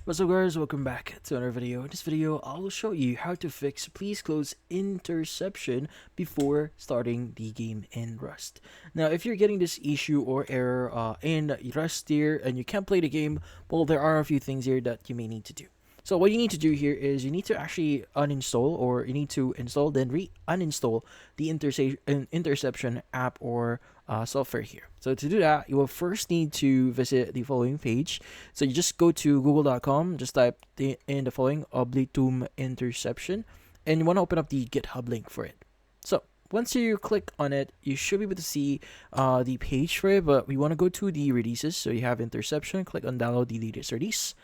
What's up guys, welcome back to another video. In this video, I'll show you how to fix please close interception before starting the game in Rust. Now, if you're getting this issue or error in Rust here and you can't play the game, well, there are a few things here that you may need to do. So what you need to do here is you need to actually uninstall, or you need to install then uninstall the interception app or software here. So to do that, you will first need to visit the following page. So you just go to google.com, just type in the following oblitum interception, and you want to open up the GitHub link for it. So once you click on it, you should be able to see the page for it, but we want to go to the releases. So you have interception, click on download the latest release.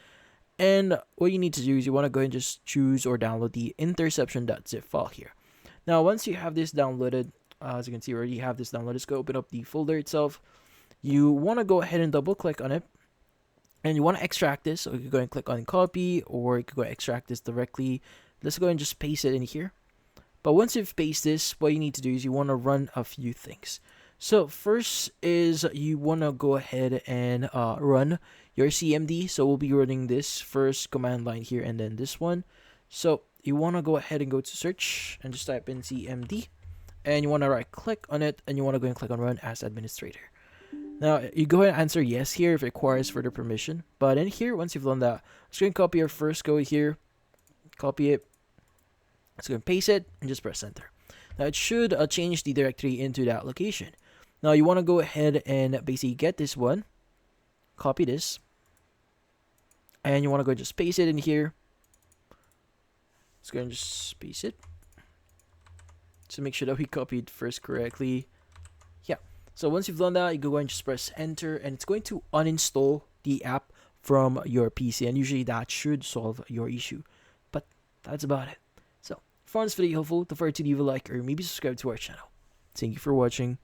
And what you need to do is you want to go and just choose or download the interception.zip file here. Now, once you have this downloaded, as you can see, we already have this downloaded. Let's go open up the folder itself. You want to go ahead and double click on it, and you want to extract this. So you can go and click on copy, or you can go extract this directly. Let's go and just paste it in here. But once you've pasted this, what you need to do is you want to run a few things. So first is you want to go ahead and run your CMD. So we'll be running this first command line here and then this one. So you want to go ahead and go to search and just type in CMD. And you want to right click on it and you want to go and click on run as administrator. Now you go ahead and answer yes here if it requires further permission. But in here, once you've done that, just go and copy your first code here. Copy it. Let's go and paste it and just press enter. Now it should change the directory into that location. Now you want to go ahead and basically get this one, copy this, and you want to go just paste it in here. Let's go and just paste it. So make sure that we copied first correctly. Yeah. So once you've done that, you go and just press enter, and it's going to uninstall the app from your PC, and usually that should solve your issue. But that's about it. So if you found this video helpful, don't forget to leave a like or maybe subscribe to our channel. Thank you for watching.